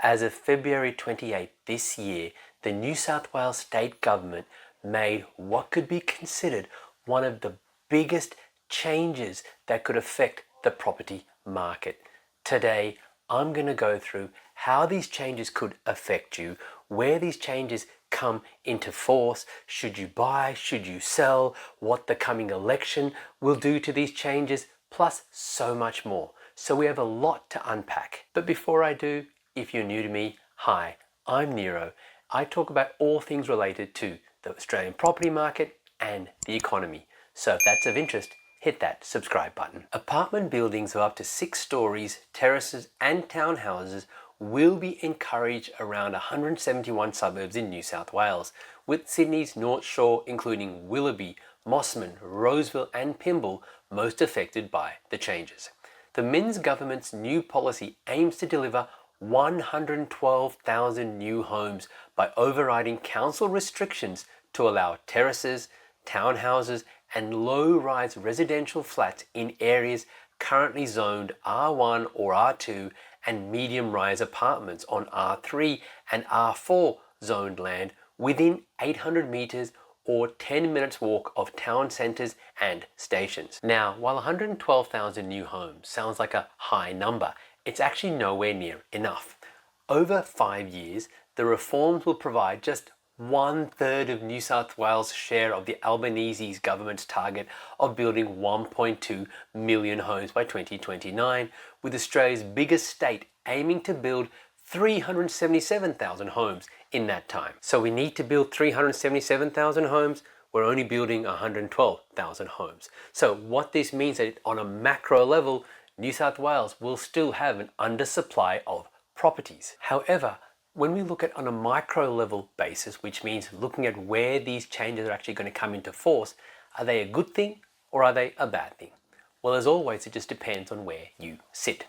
As of February 28 this year, the New South Wales state government made what could be considered one of the biggest changes that could affect the property market. Today, I'm going to go through how these changes could affect you, where these changes come into force, should you buy, should you sell, what the coming election will do to these changes, plus so much more. So we have a lot to unpack. But before I do, if you're new to me, hi, I'm Nero. I talk about all things related to the Australian property market and the economy. So if that's of interest, hit that subscribe button. Apartment buildings of up to 6 stories, terraces and townhouses will be encouraged around 171 suburbs in New South Wales, with Sydney's North Shore including Willoughby, Mossman, Roseville and Pymble most affected by the changes. The Minns government's new policy aims to deliver 112,000 new homes by overriding council restrictions to allow terraces, townhouses and low-rise residential flats in areas currently zoned R1 or R2 and medium-rise apartments on R3 and R4 zoned land within 800 metres or 10 minutes walk of town centres and stations. Now, while 112,000 new homes sounds like a high number, it's actually nowhere near enough. Over 5 years, the reforms will provide just 1/3 of New South Wales' share of the Albanese's government's target of building 1.2 million homes by 2029, with Australia's biggest state aiming to build 377,000 homes in that time. So we need to build 377,000 homes. We're only building 112,000 homes. So what this means is that on a macro level, New South Wales will still have an undersupply of properties. However, when we look at on a micro level basis, which means looking at where these changes are actually going to come into force, are they a good thing or are they a bad thing? Well, as always, it just depends on where you sit.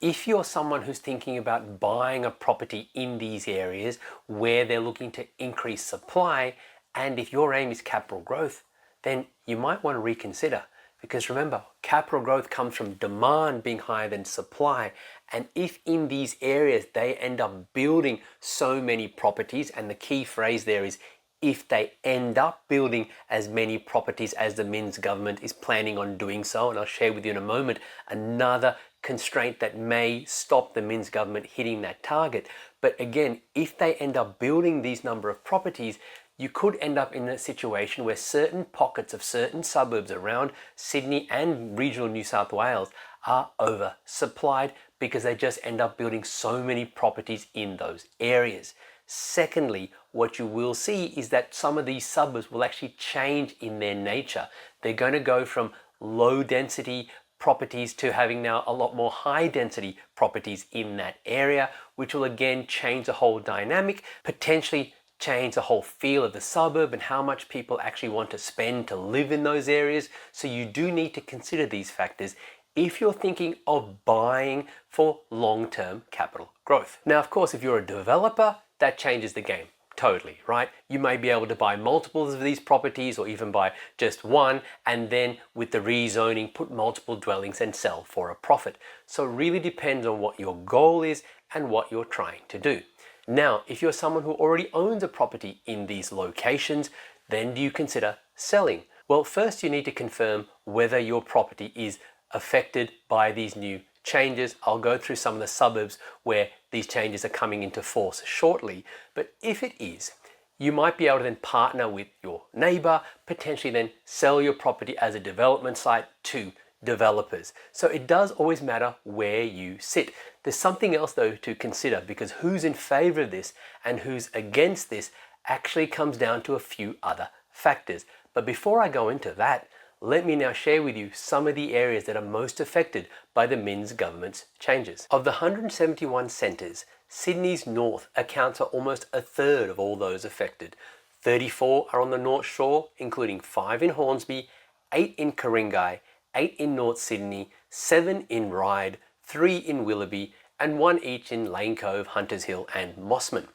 If you're someone who's thinking about buying a property in these areas where they're looking to increase supply, and if your aim is capital growth, then you might want to reconsider. Because remember, capital growth comes from demand being higher than supply. And if in these areas they end up building so many properties, and the key phrase there is if they end up building as many properties as the Minns government is planning on doing so, and I'll share with you in a moment another constraint that may stop the Minns government hitting that target. But again, if they end up building these number of properties, you could end up in a situation where certain pockets of certain suburbs around Sydney and regional New South Wales are oversupplied because they just end up building so many properties in those areas. Secondly, what you will see is that some of these suburbs will actually change in their nature. They're going to go from low density properties to having now a lot more high density properties in that area, which will again change the whole dynamic, potentially change the whole feel of the suburb and how much people actually want to spend to live in those areas. So you do need to consider these factors if you're thinking of buying for long-term capital growth. Now, of course, if you're a developer, that changes the game totally, right? You may be able to buy multiples of these properties or even buy just one, and then with the rezoning, put multiple dwellings and sell for a profit. So it really depends on what your goal is and what you're trying to do. Now, if you're someone who already owns a property in these locations, then do you consider selling? Well, first you need to confirm whether your property is affected by these new changes. I'll go through some of the suburbs where these changes are coming into force shortly. But if it is, you might be able to then partner with your neighbor, potentially then sell your property as a development site to developers. So it does always matter where you sit. There's something else though to consider, because who's in favor of this and who's against this actually comes down to a few other factors. But before I go into that, let me now share with you some of the areas that are most affected by the Minns government's changes. Of the 171 centres, Sydney's North accounts for almost 1/3 of all those affected. 34 are on the North Shore, including 5 in Hornsby, 8 in Ku-ring-gai, 8 in North Sydney, 7 in Ryde, 3 in Willoughby, and 1 each in Lane Cove, Hunters Hill and Mossman.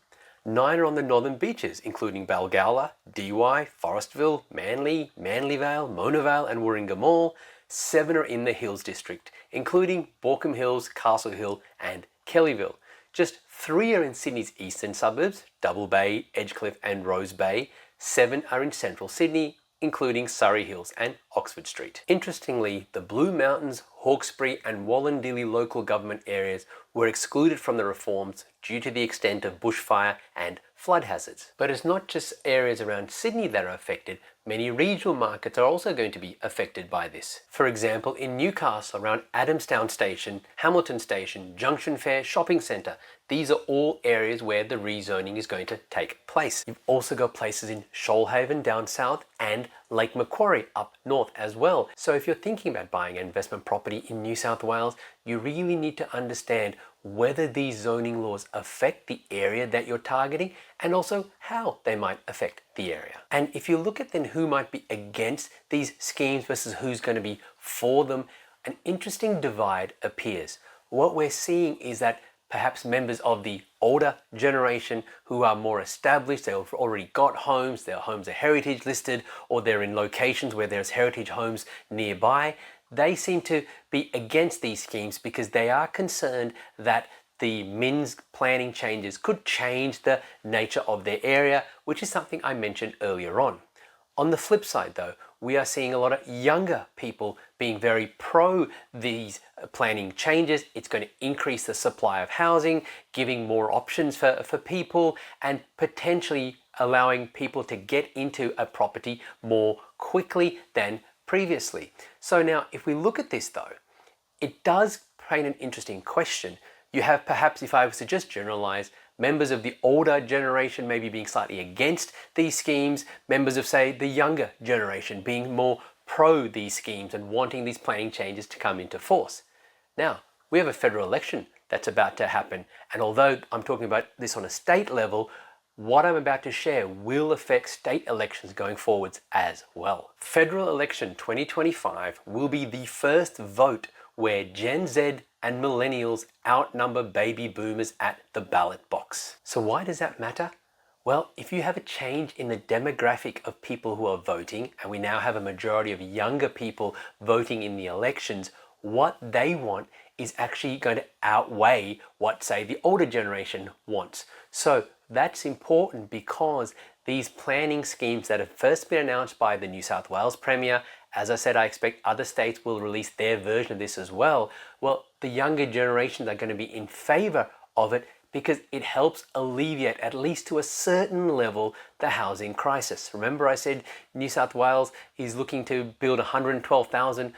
9 are on the northern beaches, including Balgowlah, Dee Why, Forestville, Manly, Manlyvale, Mona Vale and Warringah Mall. 7 are in the Hills District, including Borkham Hills, Castle Hill and Kellyville. Just 3 are in Sydney's eastern suburbs, Double Bay, Edgecliff and Rose Bay. 7 are in central Sydney, including Surrey Hills and Oxford Street. Interestingly, the Blue Mountains, Hawkesbury and Wallandilly local government areas were excluded from the reforms due to the extent of bushfire and flood hazards. But it's not just areas around Sydney that are affected. Many regional markets are also going to be affected by this. For example, in Newcastle, around Adamstown Station, Hamilton Station, Junction Fair Shopping Centre, these are all areas where the rezoning is going to take place. You've also got places in Shoalhaven down south and Lake Macquarie up north as well. So if you're thinking about buying an investment property in New South Wales, you really need to understand whether these zoning laws affect the area that you're targeting and also how they might affect the area. And if you look at then who might be against these schemes versus who's going to be for them, an interesting divide appears. What we're seeing is that perhaps members of the older generation who are more established, they've already got homes, their homes are heritage listed, or they're in locations where there's heritage homes nearby, they seem to be against these schemes because they are concerned that the MINS planning changes could change the nature of their area, which is something I mentioned earlier on. On the flip side though, we are seeing a lot of younger people being very pro these planning changes. It's going to increase the supply of housing, giving more options for people and potentially allowing people to get into a property more quickly than previously. So now if we look at this though, it does paint an interesting question. You have perhaps, if I was to just generalize, members of the older generation maybe being slightly against these schemes, members of say the younger generation being more pro these schemes and wanting these planning changes to come into force. Now, we have a federal election that's about to happen, and although I'm talking about this on a state level, what I'm about to share will affect state elections going forwards as well. Federal election 2025 will be the first vote where Gen Z and millennials outnumber baby boomers at the ballot box. So why does that matter? Well, if you have a change in the demographic of people who are voting, and we now have a majority of younger people voting in the elections, what they want is actually going to outweigh what, say, the older generation wants. So that's important because these planning schemes that have first been announced by the New South Wales Premier, as I said, I expect other states will release their version of this as well. Well, the younger generations are going to be in favor of it because it helps alleviate, at least to a certain level, the housing crisis. Remember I said New South Wales is looking to build 112,000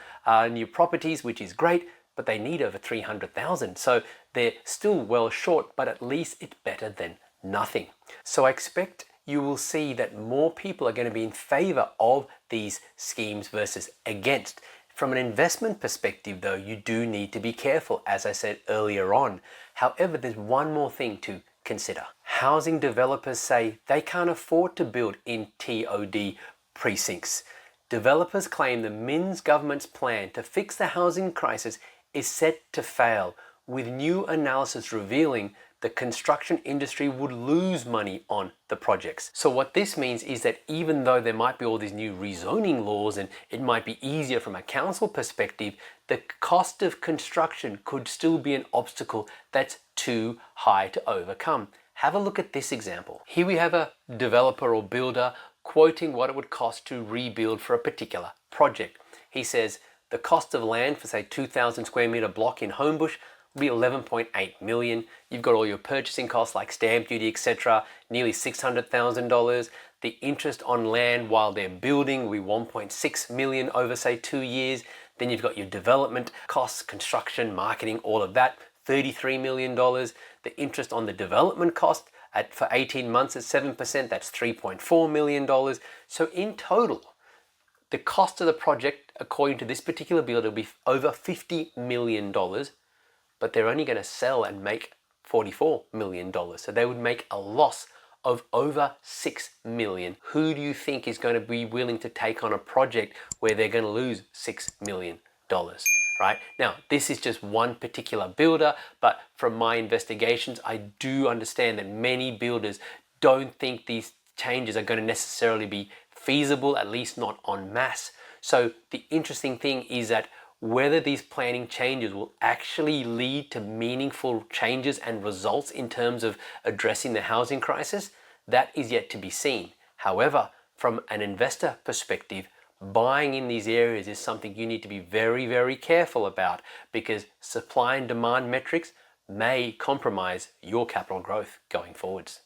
new properties, which is great, but they need over 300,000. So they're still well short, but at least it's better than nothing. So I expect you will see that more people are going to be in favor of these schemes versus against. From an investment perspective though, you do need to be careful, as I said earlier on. However, there's one more thing to consider. Housing developers say they can't afford to build in TOD precincts. Developers claim the MINS government's plan to fix the housing crisis is set to fail, with new analysis revealing the construction industry would lose money on the projects. So what this means is that even though there might be all these new rezoning laws and it might be easier from a council perspective, the cost of construction could still be an obstacle that's too high to overcome. Have a look at this example. Here we have a developer or builder quoting what it would cost to rebuild for a particular project. He says the cost of land for say 2,000 square meter block in Homebush will be 11.8 million. You've got all your purchasing costs like stamp duty, etc., nearly $600,000. The interest on land while they're building will be 1.6 million over say 2 years. Then you've got your development costs, construction, marketing, all of that, $33 million. The interest on the development cost for 18 months at 7%, that's $3.4 million. So in total, the cost of the project, according to this particular builder, will be over $50 million, but they're only going to sell and make $44 million. So they would make a loss of over $6 million. Who do you think is going to be willing to take on a project where they're going to lose $6 million? Right? Now, this is just one particular builder, but from my investigations, I do understand that many builders don't think these changes are going to necessarily be feasible, at least not en masse. So the interesting thing is that Whether these planning changes will actually lead to meaningful changes and results in terms of addressing the housing crisis, that is yet to be seen. However, from an investor perspective, buying in these areas is something you need to be very, very careful about, because supply and demand metrics may compromise your capital growth going forwards.